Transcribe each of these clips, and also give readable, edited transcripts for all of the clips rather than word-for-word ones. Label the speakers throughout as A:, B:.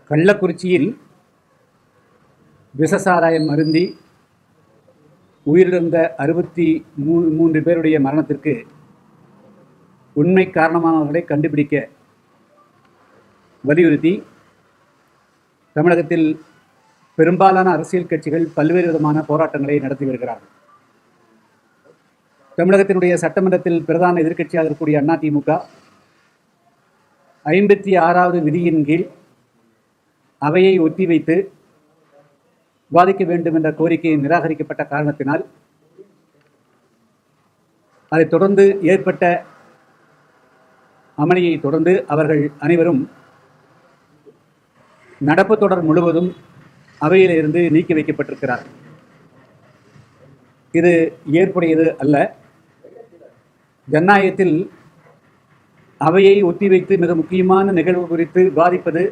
A: கள்ளக்குறிச்சியில் விஷசாராயம் அருந்தி உயிரிழந்த 63 பேருடைய மரணத்திற்கு உண்மை காரணமானவர்களை கண்டுபிடிக்க வலியுறுத்தி தமிழகத்தில் பெரும்பாலான அரசியல் கட்சிகள் பல்வேறு விதமான போராட்டங்களை நடத்தி வருகிறார்கள். தமிழகத்தினுடைய சட்டமன்றத்தில் பிரதான எதிர்க்கட்சியாக இருக்கக்கூடிய அதிமுக 56வது விதியின் கீழ் அவையை ஒத்திவைத்து விவாதிக்க வேண்டும் என்ற கோரிக்கை நிராகரிக்கப்பட்ட காரணத்தினால் அதைத் தொடர்ந்து ஏற்பட்ட அமளியை தொடர்ந்து அவர்கள் அனைவரும் நடப்பு தொடர் முழுவதும் அவையிலிருந்து நீக்கி வைக்கப்பட்டிருக்கிறார். இது ஏற்புடையது அல்ல. ஜனநாயகத்தில் அவையை ஒத்திவைத்து மிக முக்கியமான நிகழ்வு குறித்து விவாதிப்பது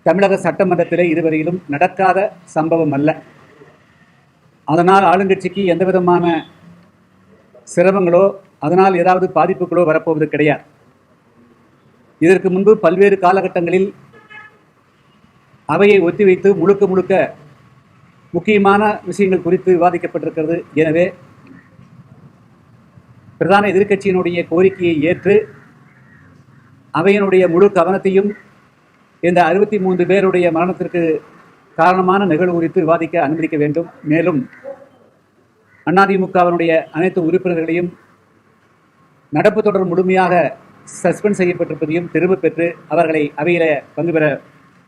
A: தமிழக சட்டமன்றத்திலே இதுவரையிலும் நடக்காத சம்பவம் அல்ல. அதனால் ஆளுங்கட்சிக்கு எந்த விதமான சிரமங்களோ அதனால் ஏதாவது பாதிப்புகளோ வரப்போவது கிடையாது. இதற்கு முன்பு பல்வேறு காலகட்டங்களில் அவையை ஒத்திவைத்து முழுக்க முக்கியமான விஷயங்கள் குறித்து விவாதிக்கப்பட்டிருக்கிறது. எனவே பிரதான எதிர்க்கட்சியினுடைய கோரிக்கையை ஏற்று அவையினுடைய முழு கவனத்தையும் இந்த 63 பேருடைய மரணத்திற்கு காரணமான நிகழ்வு குறித்து விவாதிக்க அனுமதிக்க வேண்டும். மேலும் அதிமுகவினுடைய அனைத்து உறுப்பினர்களையும் நடப்பு தொடர் முழுமையாக சஸ்பெண்ட் செய்யப்பட்டிருப்பதையும் திரும்ப பெற்று அவர்களை அவையில பங்கு பெற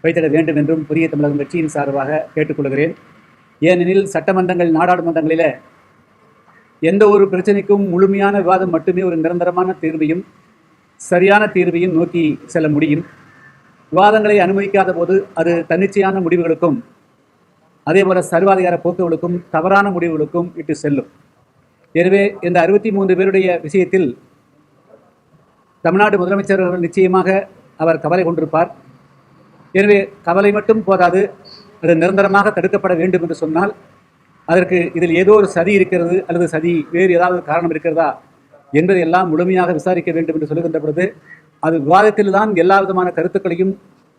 A: வைத்திட வேண்டும் என்றும் புதிய தமிழகம் கட்சியின் சார்பாக கேட்டுக்கொள்கிறேன். ஏனெனில் சட்டமன்றங்கள் நாடாளுமன்றங்களில் எந்த ஒரு பிரச்சனைக்கும் முழுமையான விவாதம் மட்டுமே ஒரு நிரந்தரமான தீர்வையும் சரியான தீர்வையும் நோக்கி செல்ல முடியும். விவாதங்களை அனுமதிக்காத போது அது தன்னிச்சையான முடிவுகளுக்கும் அதேபோல சர்வாதிகார போக்குகளுக்கும் தவறான முடிவுகளுக்கும் இட்டு செல்லும். எனவே இந்த 63 பேருடைய விஷயத்தில் தமிழ்நாடு முதலமைச்சர் அவர்கள் நிச்சயமாக அவர் கவலை கொண்டிருப்பார். எனவே கவலை மட்டும் போதாது, அது நிரந்தரமாக தடுக்கப்பட வேண்டும் என்று சொன்னால் அதற்கு இதில் ஏதோ ஒரு சதி இருக்கிறது அல்லது சதி வேறு ஏதாவது காரணம் இருக்கிறதா என்பதையெல்லாம் முழுமையாக விசாரிக்க வேண்டும் என்று சொல்லுகின்ற பொழுது அது விவாதத்தில் தான் எல்லா விதமான கருத்துக்களையும்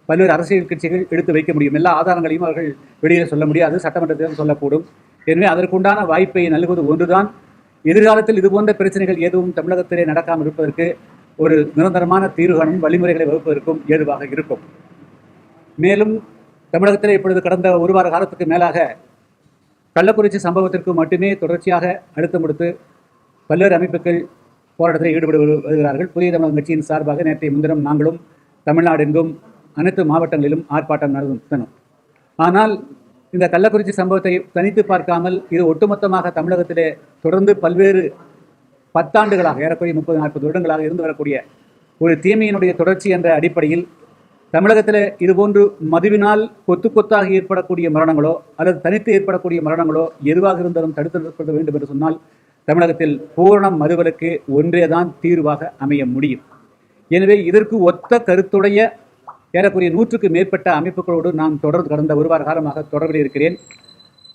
A: பல்வேறு அரசியல் கட்சிகள் எடுத்து வைக்க முடியும். எல்லா ஆதாரங்களையும் அவர்கள் வெளியில் சொல்ல முடியாது, சட்டமன்றத்தில் சொல்லக்கூடும். எனவே அதற்குண்டான வாய்ப்பை நல்குவது ஒன்றுதான். எதிர்காலத்தில் இதுபோன்ற பிரச்சனைகள் எதுவும் தமிழகத்திலே நடக்காமல் இருப்பதற்கு ஒரு நிரந்தரமான தீர்வுகாணும் வழிமுறைகளை வகுப்பதற்கும் ஏதுவாக இருக்கும். மேலும் தமிழகத்திலே இப்பொழுது கடந்த ஒரு வார காலத்துக்கு மேலாக கள்ளக்குறிச்சி சம்பவத்திற்கு மட்டுமே தொடர்ச்சியாக அழுத்தம் கொடுத்து பல்வேறு அமைப்புகள் போராட்டத்தில் ஈடுபட்டு வருகிறார்கள். புதிய தமிழகம் கட்சியின் சார்பாக நேற்றைய முன்தினம் நாங்களும் தமிழ்நாடு எங்கும் அனைத்து மாவட்டங்களிலும் ஆர்ப்பாட்டம் நடத்தினோம். ஆனால் இந்த கள்ளக்குறிச்சி சம்பவத்தை தனித்து பார்க்காமல் இது ஒட்டுமொத்தமாக தமிழகத்திலே தொடர்ந்து பல்வேறு 10 ஆண்டுகளாக ஏறக்குறைய 30-40 வருடங்களாக இருந்து வரக்கூடிய ஒரு தீமையினுடைய தொடர்ச்சி என்ற அடிப்படையில் தமிழகத்தில் இதுபோன்று மதுவினால் கொத்தாக ஏற்படக்கூடிய மரணங்களோ அல்லது தனித்து ஏற்படக்கூடிய மரணங்களோ எதுவாக இருந்தாலும் தடுத்து நிறுத்த வேண்டும் என்று சொன்னால் தமிழகத்தில் பூரண மதுவிலக்கு ஒன்றேதான் தீர்வாக அமைய முடியும். எனவே இதற்கு ஒத்த கருத்துடைய ஏறக்குறைய 100க்கு மேற்பட்ட அமைப்புகளோடு நான் கடந்த ஒரு வார காலமாக தொடர்பில் இருக்கிறேன்.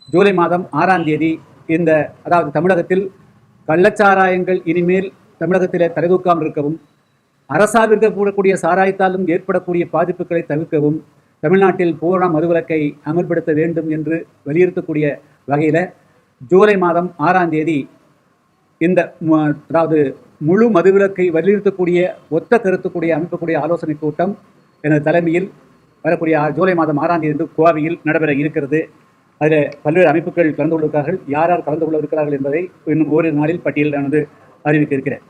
A: ஜூலை மாதம் 6ஆம் தேதி அதாவது தமிழகத்தில் கள்ளச்சாராயங்கள் இனிமேல் தமிழகத்திலே தலைதூக்காமல் இருக்கவும், அரசால் இருக்கக்கூடிய சாராயத்தாலும் ஏற்படக்கூடிய பாதிப்புகளை தவிர்க்கவும் தமிழ்நாட்டில் பூரண மதுவிலக்கை அமல்படுத்த வேண்டும் என்று வலியுறுத்தக்கூடிய வகையில் ஜூலை மாதம் 6ஆம் தேதி அதாவது முழு மதுவிலக்கை வலியுறுத்தக்கூடிய ஒத்த கருத்துக்கூடிய அமைக்கக்கூடிய ஆலோசனை கூட்டம் எனது தலைமையில் வரக்கூடிய ஜூலை மாதம் 6ஆம் தேதி கோவையில் நடைபெற இருக்கிறது. அதில் பல்வேறு அமைப்புகள் கலந்து கொள்கிறார்கள். யார் கலந்து கொள்ள இருக்கிறார்கள் என்பதை இன்னும் ஓரிரு நாளில் பட்டியல் அறிவிக்க இருக்கிறேன்.